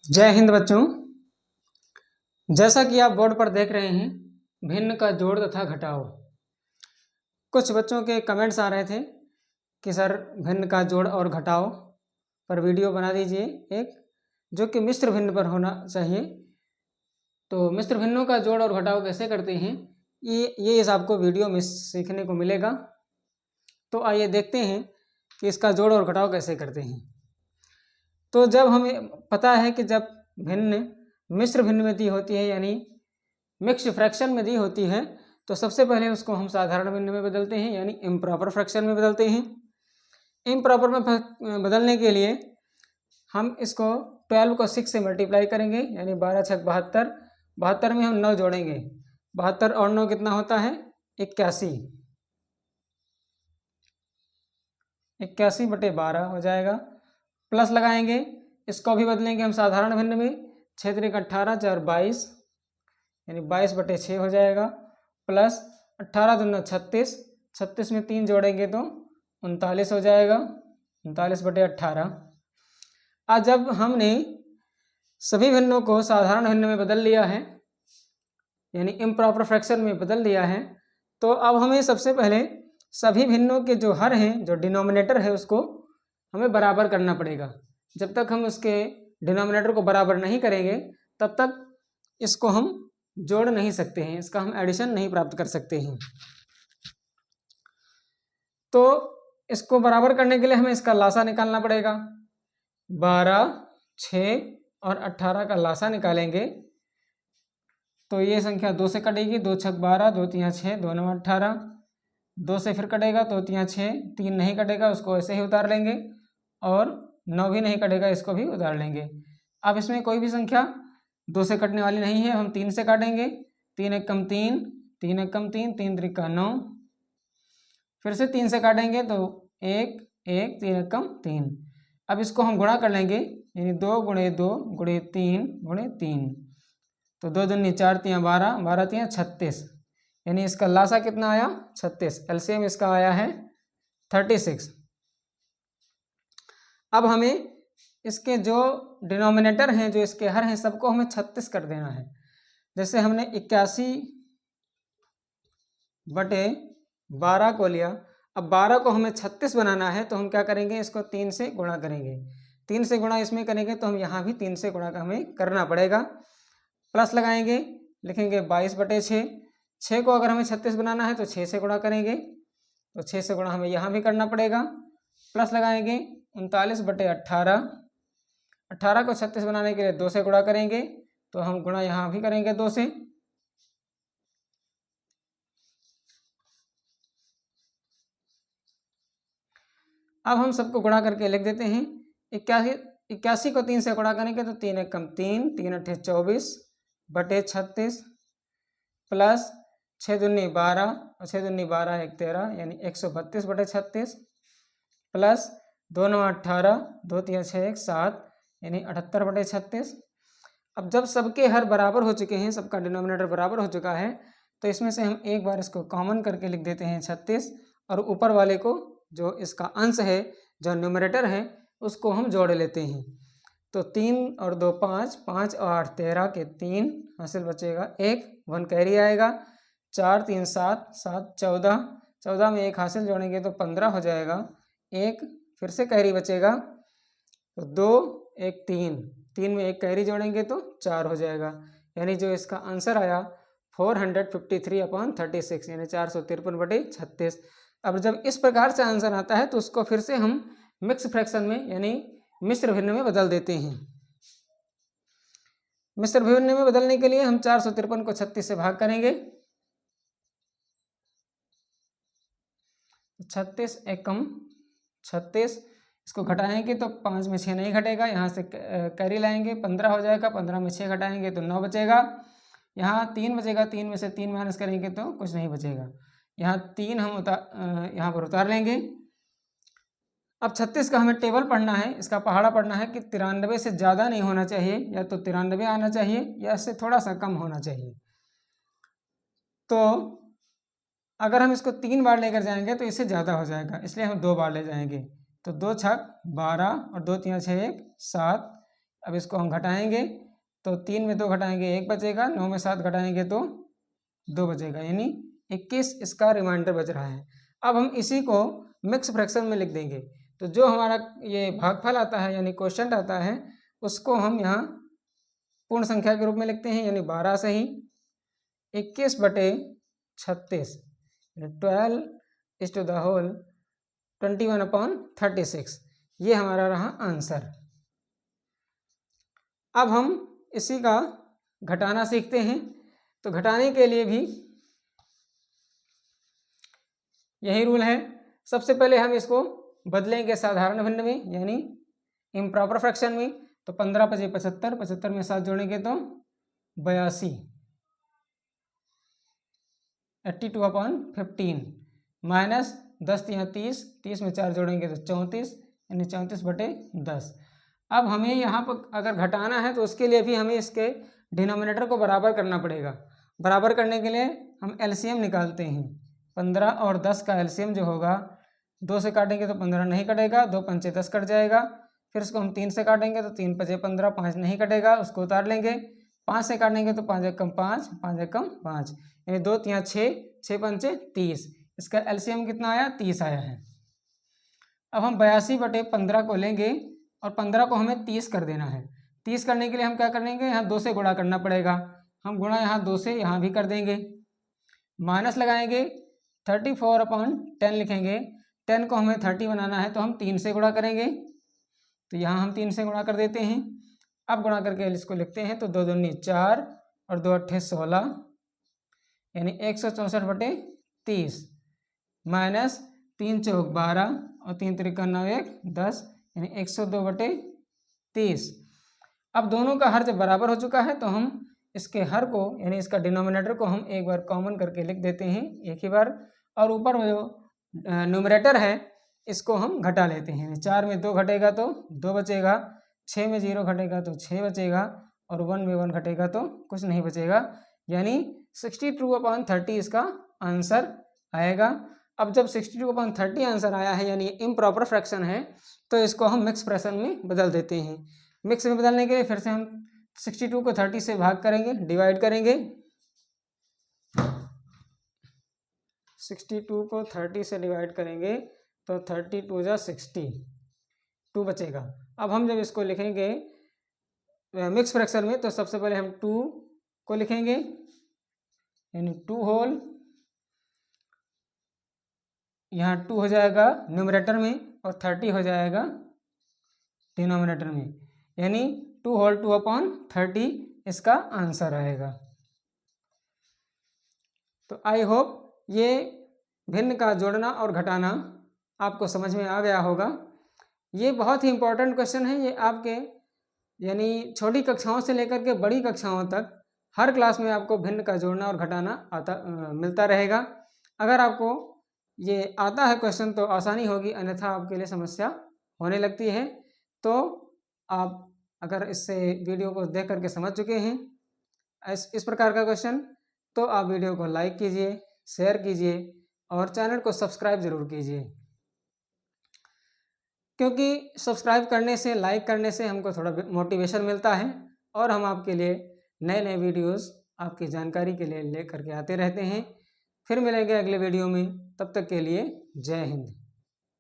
जय हिंद बच्चों। जैसा कि आप बोर्ड पर देख रहे हैं, भिन्न का जोड़ तथा घटाओ। कुछ बच्चों के कमेंट्स आ रहे थे कि सर भिन्न का जोड़ और घटाओ पर वीडियो बना दीजिए एक, जो कि मिश्र भिन्न पर होना चाहिए। तो मिश्र भिन्नों का जोड़ और घटाओ कैसे करते हैं ये इस आपको वीडियो में सीखने को मिलेगा। तो आइए देखते हैं कि इसका जोड़ और घटाओ कैसे करते हैं। तो जब हमें पता है कि जब भिन्न मिश्र भिन्न में दी होती है यानी मिक्स्ड फ्रैक्शन में दी होती है, तो सबसे पहले उसको हम साधारण भिन्न में बदलते हैं यानी इम्प्रॉपर फ्रैक्शन में बदलते हैं। इम्प्रॉपर में बदलने के लिए हम इसको 12 को 6 से मल्टीप्लाई करेंगे यानी 12 छक 72। 72 में हम 9 जोड़ेंगे, 72 और 9 कितना होता है 81। 81 बटे 12 हो जाएगा। प्लस लगाएंगे, इसको भी बदलेंगे हम साधारण भिन्न में। 6 त्रिक 18 4 22 यानी 22 बटे 6 हो जाएगा। प्लस 18 दूना 36, 36 में 3 जोड़ेंगे तो 39 हो जाएगा। 39 बटे 18। आज जब हमने सभी भिन्नों को साधारण भिन्न में बदल लिया है यानी इम्प्रॉपर फ्रैक्शन में बदल दिया है, तो अब हमें सबसे पहले सभी भिन्नों के जो हर हैं, जो डिनोमिनेटर है, उसको हमें बराबर करना पड़ेगा। जब तक हम उसके डिनोमिनेटर को बराबर नहीं करेंगे तब तक इसको हम जोड़ नहीं सकते हैं, इसका हम एडिशन नहीं प्राप्त कर सकते हैं। तो इसको बराबर करने के लिए हमें इसका लासा निकालना पड़ेगा। 12, 6 और 18 का लासा निकालेंगे तो ये संख्या 2 से कटेगी। 2 छक 12, 2 तियाँ 6, 2 9 18। 2 से फिर कटेगा तो तियाँ 6, 3 नहीं कटेगा, उसको ऐसे ही उतार लेंगे। और 9 भी नहीं कटेगा, इसको भी उतार लेंगे। अब इसमें कोई भी संख्या 2 से कटने वाली नहीं है, हम 3 से काटेंगे। 3 एक कम 3, 3 एक कम 3, 3 त्रिका 9। फिर से 3 से काटेंगे तो 1 1, 3 एक कम 3। अब इसको हम गुणा कर लेंगे यानी 2 गुणे 2 गुणे 3 गुणे 3। तो 2 दूनी 4 तियाँ 12, 12 तियाँ 36 यानी इसका लासा कितना आया 36। एलसीएम इसका आया है 36। अब हमें इसके जो डिनोमिनेटर हैं, जो इसके हर हैं, सबको हमें 36 कर देना है। जैसे हमने 81 बटे 12 को लिया, अब 12 को हमें 36 बनाना है तो हम क्या करेंगे, इसको 3 से गुणा करेंगे। 3 से गुणा इसमें करेंगे तो हम यहाँ भी 3 से गुणा हमें करना पड़ेगा। प्लस लगाएंगे, लिखेंगे 22 बटे 6। 6 को अगर हमें 36 बनाना है तो 6 से गुणा करेंगे, तो 6 से गुणा हमें यहाँ भी करना पड़ेगा। प्लस लगाएंगे 39 बटे 18। 18 को 36 बनाने के लिए 2 से गुणा करेंगे, तो हम गुणा यहाँ भी करेंगे 2 से। अब हम सबको गुणा करके लिख देते हैं। 81 को 3 से गुणा करेंगे तो 3 एक कम 3, 3 अट्ठे 24 बटे 36 प्लस 6 दूनी 12 और 6 दूनी 12 एक 13 यानी 132 बटे 36 प्लस 2 9 18, 2 3 6 1 7 यानी 78 बटे 36। अब जब सबके हर बराबर हो चुके हैं, सबका डिनोमिनेटर बराबर हो चुका है, तो इसमें से हम एक बार इसको कॉमन करके लिख देते हैं 36, और ऊपर वाले को जो इसका अंश है, जो न्यूमरेटर है, उसको हम जोड़ लेते हैं। तो 3 और 2 5, 5 और 8 13 के 3 हासिल बचेगा 1, 1 कैरी आएगा। 4 3 7, 7 14, 14 में 1 हासिल जोड़ेंगे तो 15 हो जाएगा। 1 फिर से कैरी बचेगा तो 2 1 3, 3 में 1 कैरी जोड़ेंगे तो 4 हो जाएगा। यानी जो इसका आंसर आया 453/36 यानी 453 बटे 36। अब जब इस प्रकार से आंसर आता है तो उसको फिर से हम मिक्स फ्रैक्शन में यानी मिश्र भिन्न में बदल देते हैं। मिश्र भिन्न में बदलने के लिए हम 453 को 36 से भाग करेंगे। 36 एकम 36, इसको घटाएंगे तो 5 में 6 नहीं घटेगा, यहाँ से कैरी लाएंगे 15 हो जाएगा। 15 में 6 घटाएंगे तो 9 बचेगा। यहाँ 3 बचेगा, 3 में से 3 माइनस करेंगे तो कुछ नहीं बचेगा। यहाँ 3 हम यहाँ पर उतार लेंगे। अब 36 का हमें टेबल पढ़ना है, इसका पहाड़ा पढ़ना है कि 93 से ज़्यादा नहीं होना चाहिए, या तो 93 आना चाहिए या इससे थोड़ा सा कम होना चाहिए। तो अगर हम इसको 3 बार लेकर जाएंगे तो इससे ज़्यादा हो जाएगा, इसलिए हम 2 बार ले जाएंगे। तो 2 छक 12 और 2 3 6 1 7 अब इसको हम घटाएंगे तो 3 में 2 घटाएंगे 1 बचेगा, 9 में 7 घटाएंगे तो 2 बचेगा, यानी 21 इसका रिमाइंडर बच रहा है। अब हम इसी को मिक्स फ्रैक्शन में लिख देंगे, तो जो हमारा ये भागफल आता है यानी क्वोशिएंट आता है उसको हम यहाँ पूर्ण संख्या के रूप में लिखते हैं, यानी 12 से ही 21/36 12 21/36 ये हमारा रहा आंसर। अब हम इसी का घटाना सीखते हैं, तो घटाने के लिए भी यही रूल है। सबसे पहले हम इसको बदलेंगे साधारण भिन्न में यानी इम्प्रॉपर फ्रैक्शन में, तो 15 × 5 = 75, 75 में 7 जोड़ेंगे तो 82, 82/15 माइनस 10 यहाँ 30, 30 में 4 जोड़ेंगे तो 34, यानी 34/10। अब हमें यहाँ पर अगर घटाना है तो उसके लिए भी हमें इसके डिनोमिनेटर को बराबर करना पड़ेगा। बराबर करने के लिए हम एलसीएम निकालते हैं। 15 और 10 का एलसीएम जो होगा, 2 से काटेंगे तो 15 नहीं कटेगा, 2 पंचे 10 कट जाएगा। फिर उसको हम 3 से काटेंगे तो 3 × 5 = 15, 5 नहीं कटेगा, उसको उतार लेंगे। 5 से काटेंगे तो 5 × 1 = 5, 5 × 1 = 5, यानी 2 × 3 = 6, 6 पंचे 30। इसका एलसीएम कितना आया? 30 आया है। अब हम 82/15 को लेंगे और 15 को हमें 30 कर देना है। 30 करने के लिए हम क्या करेंगे, यहाँ 2 से गुणा करना पड़ेगा। हम गुणा यहाँ 2 से यहाँ भी कर देंगे, माइनस लगाएंगे, 34/10 लिखेंगे। 10 को हमें 30 बनाना है तो हम 3 से गुणा करेंगे, तो यहाँ हम 3 से गुणा कर देते हैं। अब गुणा करके इसको लिखते हैं तो 2 दूनी 4 और 2 अट्ठे 16, यानी 164/30 माइनस 3 चौक 12 और 3 त्रिका 9 1 10, यानी 102/30। अब दोनों का हर जब बराबर हो चुका है तो हम इसके हर को यानी इसका डिनोमिनेटर को हम एक बार कॉमन करके लिख देते हैं एक ही बार, और ऊपर में जो न्यूमरेटर है इसको हम घटा लेते हैं। 4 में 2 घटेगा तो 2 बचेगा, 6 में 0 घटेगा तो 6 बचेगा, और 1 में 1 घटेगा तो कुछ नहीं बचेगा, यानी 62/30 इसका आंसर आएगा। अब जब 62/30 आंसर आया है यानी इम्प्रॉपर फ्रैक्शन है, तो इसको हम मिक्स फ्रैक्शन में बदल देते हैं। मिक्स में बदलने के लिए फिर से हम 62 को 30 से भाग करेंगे, डिवाइड करेंगे। 62 को 30 से डिवाइड करेंगे तो 32 × 60, 2 बचेगा। अब हम जब इसको लिखेंगे मिक्स फ्रैक्शन में तो सबसे पहले हम 2 को लिखेंगे, यानी 2 होल, यहाँ 2 हो जाएगा न्यूमरेटर में और 30 हो जाएगा डिनोमिनेटर में, यानी 2 होल 2/30 इसका आंसर आएगा। तो आई होप ये भिन्न का जोड़ना और घटाना आपको समझ में आ गया होगा। ये बहुत ही इम्पोर्टेंट क्वेश्चन है। ये आपके यानी छोटी कक्षाओं से लेकर के बड़ी कक्षाओं तक हर क्लास में आपको भिन्न का जोड़ना और घटाना मिलता रहेगा। अगर आपको ये आता है क्वेश्चन तो आसानी होगी, अन्यथा आपके लिए समस्या होने लगती है। तो आप अगर इससे वीडियो को देख करके समझ चुके हैं इस प्रकार का क्वेश्चन, तो आप वीडियो को लाइक कीजिए, शेयर कीजिए और चैनल को सब्सक्राइब ज़रूर कीजिए, क्योंकि सब्सक्राइब करने से, लाइक करने से हमको थोड़ा मोटिवेशन मिलता है और हम आपके लिए नए नए वीडियोस आपकी जानकारी के लिए लेकर के आते रहते हैं। फिर मिलेंगे अगले वीडियो में, तब तक के लिए जय हिंद।